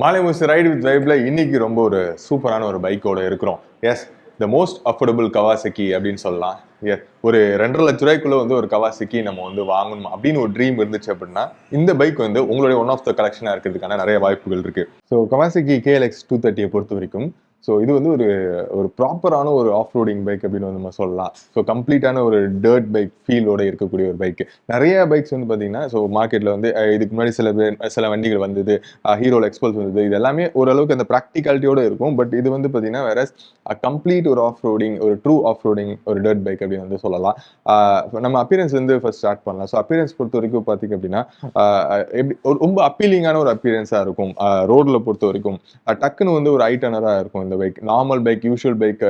மாலை முரசு ride with வைப்ல இன்னைக்கு ரொம்ப ஒரு சூப்பரான ஒரு பைக்கோட இருக்கிறோம். Yes, the most affordable Kawasaki அப்படின்னு சொல்லலாம். ஒரு 2.5 லட்ச ரூபாய்க்குள்ள வந்து ஒரு கவாசகி நம்ம வந்து வாங்கணும் அப்படின்னு ஒரு ட்ரீம் இருந்துச்சு அப்படின்னா இந்த பைக் வந்து உங்களுடைய ஒன் ஆஃப் த கலெக்ஷனா இருக்கிறதுக்கான நிறைய வாய்ப்புகள் இருக்கு. ஸோ கவாசகி KLX 230 பொறுத்த வரைக்கும் ஸோ இது வந்து ஒரு ஒரு ப்ராப்பரான ஒரு ஆஃப் ரோடிங் பைக் அப்படின்னு வந்து நம்ம சொல்லலாம். ஸோ கம்ப்ளீட்டான ஒரு டர்ட் பைக் ஃபீலோட இருக்கக்கூடிய ஒரு பைக். நிறைய பைக்ஸ் வந்து பார்த்தீங்கன்னா ஸோ மார்க்கெட்டில் வந்து இதுக்கு முன்னாடி சில வண்டிகள் வந்தது, ஹீரோல எக்ஸ்பல்ஸ் வந்தது, இது எல்லாமே ஓரளவுக்கு அந்த ப்ராக்டிகாலிட்டியோட இருக்கும். பட் இது வந்து பார்த்தீங்கன்னா வேற கம்ப்ளீட் ஒரு ஆஃப் ரோடிங், ஒரு ட்ரூ ஆஃப் ரோடிங், ஒரு டர்ட் பைக் அப்படின்னு வந்து சொல்லலாம். நம்ம அப்பியரன்ஸ் வந்து ஃபர்ஸ்ட் ஸ்டார்ட் பண்ணலாம். ஸோ அப்பியரன்ஸ் பொறுத்த வரைக்கும் பார்த்தீங்க அப்படின்னா எப்படி ரொம்ப அப்பீலிங்கான ஒரு அப்பியரன்ஸாக இருக்கும். ரோடில் பொறுத்த வரைக்கும் டக்குன்னு வந்து ஒரு ஐட்டனராக இருக்கும். இந்த bike normal bike, usual bike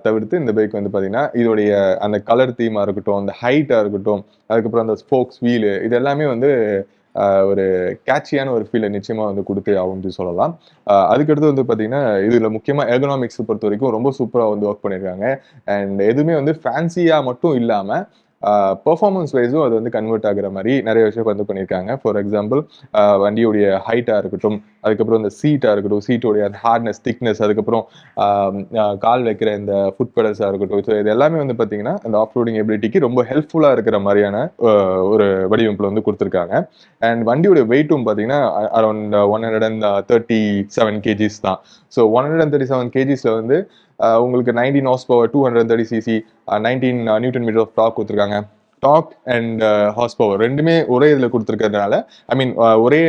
தவிர்த்து இந்த பைக் வந்து பார்த்தீங்கன்னா இதோடைய அந்த கலர் தீமாக இருக்கட்டும், அந்த ஹைட்டாக இருக்கட்டும், அதுக்கப்புறம் அந்த ஸ்போக்ஸ் வீலு, இது எல்லாமே வந்து ஒரு கேட்சியான ஒரு ஃபீலை நிச்சயமாக வந்து கொடுத்து ஆகும்னு சொல்லலாம். அதுக்கடுத்து வந்து பார்த்தீங்கன்னா இதில் முக்கியமாக எர்கனாமிக்ஸ் பொறுத்த வரைக்கும் ரொம்ப சூப்பராக வந்து ஒர்க் பண்ணியிருக்காங்க. அண்ட் எதுவுமே வந்து ஃபேன்சியாக மட்டும் இல்லாமல் பெர்ஃபார்மன்ஸ் வைஸும் அது வந்து கன்வெர்ட் ஆகுற மாதிரி நிறைய விஷயம் வந்து பண்ணியிருக்காங்க. ஃபார் எக்ஸாம்பிள் வண்டியுடைய ஹைட்டாக இருக்கட்டும், அதுக்கப்புறம் இந்த சீட்டாக இருக்கட்டும், சீட்டோடைய அந்த ஹார்ட்னஸ், திக்னஸ், அதுக்கப்புறம் கால் வைக்கிற இந்த ஃபுட் பெடல்ஸாக இருக்கட்டும், ஸோ இது எல்லாமே வந்து பார்த்தீங்கன்னா அந்த ஆஃப் ரோடிங் எபிலிட்டிக்கு ரொம்ப ஹெல்ப்ஃபுல்லாக இருக்கிற மாதிரியான ஒரு வடிவமைப்பில் வந்து கொடுத்துருக்காங்க. அண்ட் வண்டியோட வெயிட்டும் பார்த்தீங்கன்னா அரௌண்ட் 137 kgs தான். ஸோ 137 kgsல வந்து உங்களுக்கு 19 horse power, 230 cc, 19 newton metre of torque கொடுத்துருக்காங்க. டார்க் அண்ட் ஹார்ஸ் பவர் ரெண்டுமே ஒரே இதில் கொடுத்துருக்கிறதுனால, ஐ மீன் ஒரே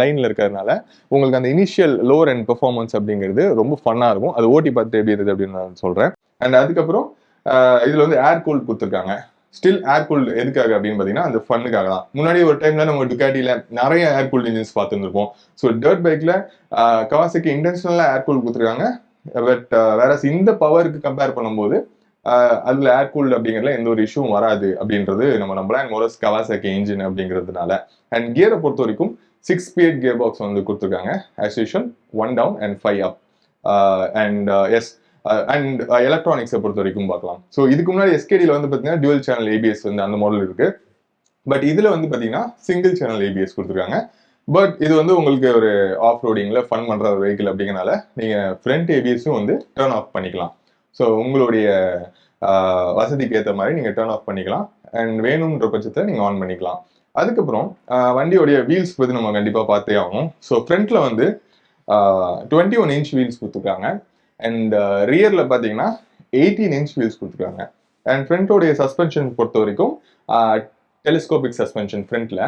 லைனில் இருக்கிறதுனால உங்களுக்கு அந்த இனிஷியல் லோவர் அண்ட் பெர்ஃபார்மன்ஸ் அப்படிங்கிறது ரொம்ப ஃபன்னாக இருக்கும். அது ஓட்டி பார்த்துட்டு எப்படி இருந்தது அப்படின்னு நான் சொல்கிறேன். அண்ட் அதுக்கப்புறம் இதில் வந்து ஏர் கூல்ட் கொடுத்துருக்காங்க. ஸ்டில் ஏர் கூல்டு எதுக்காக அப்படின்னு பார்த்தீங்கன்னா அந்த ஃபன்னுக்காக தான். முன்னாடி ஒரு டைம்ல நம்ம டுகாட்டியில் நிறைய ஏர் கூல்ட் இன்ஜின்ஸ் பார்த்துருந்துருப்போம். ஸோ டர்ட் பைக்கில் கவாசகி இன்டென்ஷனலாக ஏர் கூல்ட் கொடுத்துருக்காங்க. பட் வேற இந்த பவருக்கு கம்பேர் பண்ணும்போது அதுல ஏர் கூல்டு அப்படிங்கிறதுல எந்த ஒரு இஷ்யூவும் வராது அப்படின்றது நம்ம நம்பலாம். மோரஸ் கவாசகி இன்ஜின் அப்படிங்கிறதுனால. அண்ட் கியரை பொறுத்த வரைக்கும் 6 ஸ்பீட் கியர் பாக்ஸ் வந்து கொடுத்துருக்காங்க. As usual 1 down and 5 up. And S and எலக்ட்ரானிக்ஸை பொறுத்த வரைக்கும் பார்க்கலாம். ஸோ இதுக்கு முன்னாடி எஸ்கேடியில் வந்து பார்த்தீங்கன்னா டியூவல் சேனல் ஏபிஎஸ் வந்து அந்த மாடல் இருக்கு. பட் இதுல வந்து பார்த்தீங்கன்னா சிங்கிள் சேனல் ஏபிஎஸ் கொடுத்துருக்காங்க. பட் இது வந்து உங்களுக்கு ஒரு ஆஃப் ரோடிங்ல ஃபன் பண்ற ஒரு வெஹிக்கிள் அப்படிங்கிறனால நீங்க ஃப்ரண்ட் ஏபிஎஸும் வந்து டர்ன் ஆஃப் பண்ணிக்கலாம். ஸோ உங்களுடைய வசதிக்கு ஏற்ற மாதிரி நீங்க டர்ன் ஆஃப் பண்ணிக்கலாம். அண்ட் வேணுன்ற பட்சத்தில் நீங்க ஆன் பண்ணிக்கலாம். அதுக்கப்புறம் வண்டியோடைய வீல்ஸ் பற்றி நம்ம கண்டிப்பாக பார்த்தே ஆகும். ஸோ ஃப்ரண்ட்ல வந்து 21 இன்ச் வீல்ஸ் கொடுத்துருக்காங்க. அண்ட் ரியர்ல பார்த்தீங்கன்னா 18 இன்ச் வீல்ஸ் கொடுத்துருக்காங்க. அண்ட் ஃப்ரண்டோடைய சஸ்பென்ஷன் பொறுத்த வரைக்கும் டெலிஸ்கோபிக் சஸ்பென்ஷன் ஃப்ரண்ட்ல.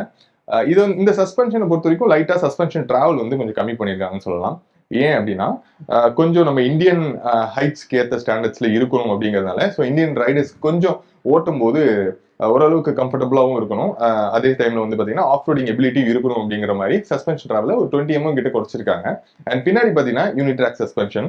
இது இந்த சஸ்பென்ஷனை பொறுத்த வரைக்கும் லைட்டாக சஸ்பென்ஷன் டிராவல் வந்து கொஞ்சம் கம்மி பண்ணியிருக்காங்கன்னு சொல்லலாம். ஏன் அப்படின்னா கொஞ்சம் நம்ம இந்தியன் ஹைட்ஸ்க்கு ஏற்ற ஸ்டாண்டர்ட்ஸ்ல இருக்கணும் அப்படிங்கிறதுனால ஸோ இந்தியன் ரைடர்ஸ் கொஞ்சம் ஓட்டும் போது ஓரளவுக்கு கம்ஃபர்டபுளாகவும் இருக்கணும். அதே டைம்ல வந்து பார்த்தீங்கன்னா ஆஃப் ரோடிங் எபிலிட்டி இருக்கணும் அப்படிங்கிற மாதிரி சஸ்பென்ஷன் டிராவல ஒரு 20 mm கிட்ட குறைச்சிருக்காங்க. அண்ட் பின்னாடி பார்த்தீங்கன்னா யூனிட்ராக் சஸ்பென்ஷன்.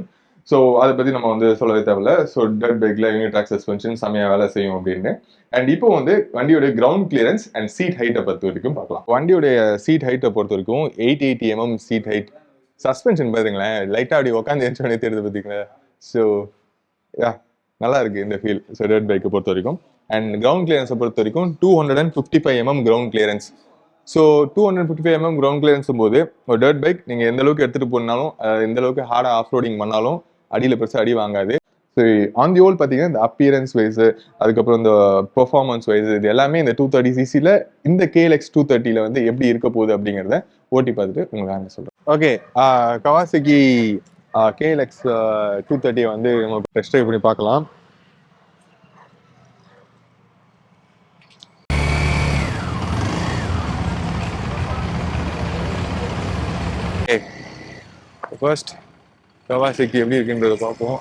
ஸோ அதை பற்றி நம்ம வந்து சொல்லவே தேவையில்ல. ஸோ டர்ட் பைக்ல யூனிட்ராக் சஸ்பென்ஷன் செம்மையாக வேலை செய்யும் அப்படின்னு. அண்ட் இப்போ வந்து வண்டியோட கிரவுண்ட் கிளியரன்ஸ் அண்ட் சீட் ஹைட்டை பொறுத்த வரைக்கும் பார்க்கலாம். வண்டியோடைய சீட் ஹைட்டை பொறுத்த வரைக்கும் 880 mm சீட் ஹைட். சஸ்பென்ஷன் பாருங்களேன், லைட்டாக அப்படி உட்காந்து எரிச்சோடனே தெரியுது பார்த்தீங்களா. ஸோ யா, நல்லா இருக்கு இந்த ஃபீல். ஸோ டர்ட் பைக்கை பொறுத்த வரைக்கும். அண்ட் கிரவுண்ட் கிளியரன்ஸை பொறுத்த வரைக்கும் 255 mm ground clearance. So 255 mm ground clearance போது ஒரு டர்ட் பைக் நீங்கள் எந்த அளவுக்கு எடுத்துகிட்டு போனாலும், எந்த அளவுக்கு ஹார்டாக ஆஃப் ரோடிங் பண்ணாலும் அடியில் பெருசாக அடி வாங்காது. ஸோ ஆன் தி ஹோல் பார்த்தீங்கன்னா இந்த அப்பியரன்ஸ் வைஸ், அதுக்கப்புறம் இந்த பெர்ஃபார்மன்ஸ் வைஸ், இது எல்லாமே இந்த 230 cc இந்த KLX 230 வந்து எப்படி இருக்க போகுது அப்படிங்கிறத ஓட்டி பார்த்துட்டு உங்களுக்கு நான் சொல்கிறேன். ஓகே, கவாசகி KLX 230 வந்து நம்ம டெஸ்ட் ட்ரைவ் பண்ணி பார்க்கலாம். ஃபர்ஸ்ட் கவாசகி எப்படி இருக்குன்றத பார்ப்போம்.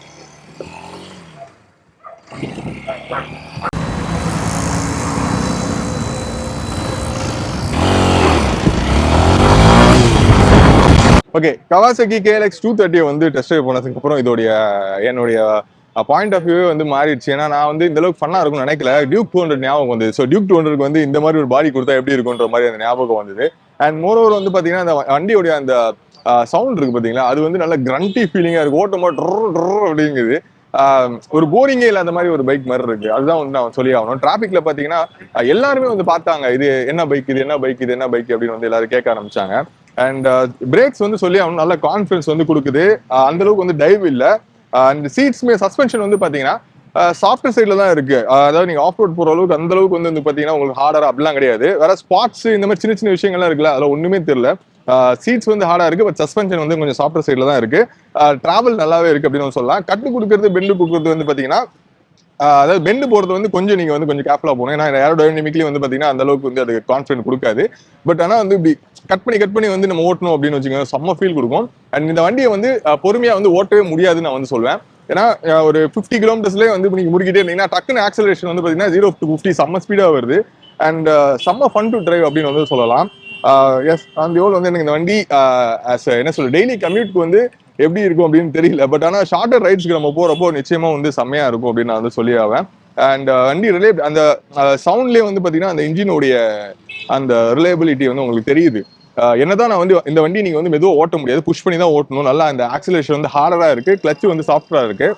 ஓகே, கவாசகி KLX 230 வந்து டெஸ்ட் ட்ரைவ் பண்ணதுக்கு அப்புறம் என்னுடைய பாயிண்ட் ஆஃப் வியூவே வந்து மாறிடுச்சு. ஏன்னா நான் வந்து இந்த அளவுக்கு ஃபன்னா இருக்கும்னு நினைக்கல. டியூக் 200 ஞாபகம் வந்தது. ஸோ டியூக் 200க்கு வந்து இந்த மாதிரி ஒரு பாடி கொடுத்தா எப்படி இருக்குன்ற மாதிரி அந்த ஞாபகம் வந்தது. அண்ட் மோரோவர் வந்து பார்த்தீங்கன்னா அந்த வண்டியோடைய அந்த சவுண்ட் இருக்கு பார்த்தீங்களா, அது வந்து நல்ல கிரண்டி ஃபீலிங்காக இருக்கு. ஓட்டமா அப்படிங்குது. ஒரு போரிங்கே இல்லாத மாதிரி ஒரு பைக் மாதிரி இருக்கு. அதுதான் வந்து நான் சொல்லி ஆகணும். டிராபிக்ல பாத்தீங்கன்னா எல்லாருமே வந்து பார்த்தாங்க, இது என்ன பைக், இது என்ன பைக், இது என்ன பைக் அப்படின்னு வந்து எல்லாரும் கேட்க ஆரம்பிச்சாங்க. அண்ட் பிரேக்ஸ் வந்து சொல்லி அவன் நல்ல கான்ஃபிடன்ஸ் வந்து கொடுக்குது. அந்த அளவுக்கு வந்து டைவ் இல்லை. அண்ட் சீட்ஸ்மே சஸ்பென்ஷன் வந்து பாத்தீங்கன்னா சாஃப்ட்வேர் சைட்ல தான் இருக்கு. அதாவது நீங்க ஆஃப் ரோட் போற அளவுக்கு அந்த அளவுக்கு வந்து பாத்தீங்கன்னா உங்களுக்கு ஹார்டரா அப்படிலாம் கிடையாது. வேற ஸ்பாட்ஸ் இந்த மாதிரி சின்ன சின்ன விஷயங்கள்லாம் இருக்குல்ல, அதில் ஒண்ணுமே தெரியல. சீட்ஸ் வந்து ஹார்டா இருக்கு, பட் சஸ்பென்ஷன் வந்து கொஞ்சம் சாஃப்ட்வேர் சைட்ல தான் இருக்கு. டிராவல் நல்லாவே இருக்கு அப்படின்னு சொல்லலாம். கட்டு கொடுக்கறது பெண்டு கொடுக்கறது வந்து பாத்தீங்கன்னா அதாவது பெண்டு போறது வந்து கொஞ்சம் நீங்க வந்து கொஞ்சம் கேர்ஃபுல்லா போகணும். ஏன்னா ஏரோடைனமிக்லி வந்து பாத்தீங்கன்னா அந்த அளவுக்கு வந்து அது கான்ஃபிடன்ட் கொடுக்காது. பட் ஆனா வந்து இப்படி கட் பண்ணி வந்து நம்ம ஓட்டணும் அப்படின்னு வச்சுக்கோங்க, செம்ம ஃபீல் கொடுக்கும். அண்ட் இந்த வண்டியை வந்து பொறுமையா வந்து ஓட்டவே முடியாதுன்னு நான் வந்து சொல்வேன். ஏன்னா ஒரு 50 கிலோமீட்டர்ஸ்லேயே வந்து நீங்க முடிக்கிட்டே இருந்தீங்கன்னா டக்குன்னு ஆக்சலரேஷன் வந்து பாத்தீங்கன்னா 0 to 50 செம்ம ஸ்பீடா வருது. அண்ட் செம்ம ஃபன் டு டிரைவ் அப்படின்னு வந்து சொல்லலாம். எஸ் அந்த ஓல் வந்து எனக்கு இந்த வண்டி என்ன சொல்ல டெய்லி கம்யூட்க்கு வந்து எப்படி இருக்கும் அப்படின்னு தெரியல. பட் ஆனால் ஷார்ட்டர் ரைட்ஸ்க்கு நம்ம போறப்போ நிச்சயமா வந்து செம்மையா இருக்கும் அப்படின்னு நான் வந்து சொல்லி ஆவேன். அண்ட் வண்டி அந்த சவுண்ட்லேயே வந்து பாத்தீங்கன்னா அந்த இன்ஜினுடைய அந்த ரிலையபிலிட்டி வந்து உங்களுக்கு தெரியுது. என்னதான் நான் வந்து இந்த வண்டி நீங்க வந்து மெதுவாக ஓட்ட முடியாது, புஷ் பண்ணி தான் ஓட்டணும். நல்லா அந்த ஆக்சிலேஷன் வந்து ஹார்டரா இருக்கு, கிளச் வந்து சாஃப்டரா இருக்கு.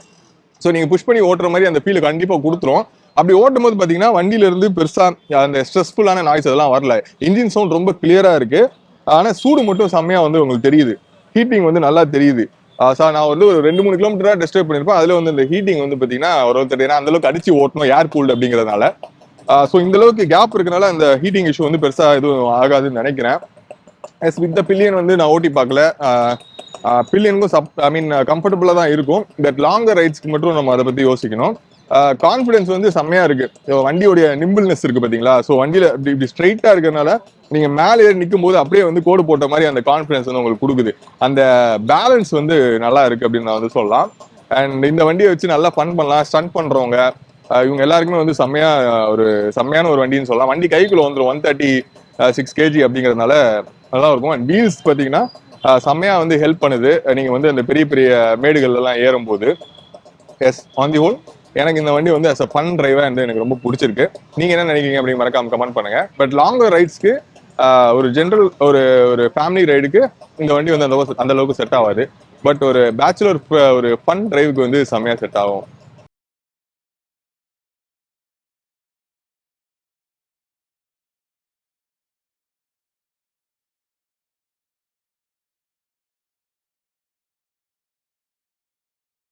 ஸோ நீங்க புஷ் பண்ணி ஓட்டுற மாதிரி அந்த ஃபீல் கண்டிப்பா கொடுத்துரும். அப்படி ஓட்டும் போது பாத்தீங்கன்னா வண்டியில இருந்து பெருசா அந்த ஸ்ட்ரெஸ்ஃபுல்லான நாய்ஸ் அதெல்லாம் வரல. இன்ஜின் சவுண்ட் ரொம்ப கிளியரா இருக்கு. ஆனா சூடு மட்டும் செம்மையா வந்து உங்களுக்கு தெரியுது, ஹீட்டிங் வந்து நல்லா தெரியுது. சார் நான் வந்து ஒரு 2-3 கிலோமீட்டரா டெஸ்ட் ட்ரைவ் பண்ணிருப்பேன். அதுல வந்து இந்த ஹீட்டிங் வந்து பாத்தீங்கன்னா ஒருத்தர் அந்த அளவுக்கு அடிச்சு ஓட்டணும் ஏர் கூல்டு அப்படிங்கிறதுனால. ஸோ இந்த அளவுக்கு கேப் இருக்கனால அந்த ஹீட்டிங் இஷ்யூ வந்து பெருசா எதுவும் ஆகாதுன்னு நினைக்கிறேன். வித் த பில்லியன் வந்து நான் ஓட்டி பார்க்கல. பில்லியனுக்கும் கம்ஃபர்டபுளா தான் இருக்கும். பட் லாங்கர் ரைட்ஸ்க்கு மட்டும் நம்ம அதை பத்தி யோசிக்கணும். கான்ஃபிடன்ஸ் வந்து செம்மையா இருக்கு. வண்டியோடைய நிம்பிள்னஸ் இருக்கு பாத்தீங்களா. ஸோ வண்டியில இப்படி ஸ்ட்ரைட்டா இருக்கிறதுனால நீங்க மேலே நிற்கும் போது அப்படியே வந்து கோடு போட்ட மாதிரி அந்த கான்ஃபிடன்ஸ் வந்து உங்களுக்கு கொடுக்குது. அந்த பேலன்ஸ் வந்து நல்லா இருக்கு அப்படின்னு நான் வந்து சொல்லலாம். அண்ட் இந்த வண்டியை வச்சு நல்லா ஃபன் பண்ணலாம். ஸ்டண்ட் பண்றவங்க இவங்க எல்லாருக்குமே வந்து செம்மையான ஒரு வண்டின்னு சொல்லலாம். வண்டி கைக்குள்ள வந்துடும் 136 kg அப்படிங்கிறதுனால நல்லா இருக்கும். அண்ட் வீல்ஸ் பாத்தீங்கன்னா செம்மையா வந்து ஹெல்ப் பண்ணுது நீங்க வந்து அந்த பெரிய பெரிய மேடுகள் எல்லாம் ஏறும் போது. எஸ் ஆன் தி ஹோல் எனக்கு இந்த வண்டி வந்து அஸ் அ ஃபன் டிரைவா வந்து எனக்கு ரொம்ப பிடிச்சிருக்கு. நீங்க என்ன நினைக்கிறீங்க அப்படின்னு மறக்காம கமெண்ட் பண்ணுங்க. பட் லாங்கர் ரைட்ஸ்க்கு ஒரு ஜென்ரல் ஒரு ஃபேமிலி ரைடுக்கு இந்த வண்டி வந்து அந்த அளவுக்கு செட் ஆகாது. பட் ஒரு பேச்சுலர் ஒரு ஃபன் டிரைவுக்கு வந்து செம்மையா செட் ஆகும்.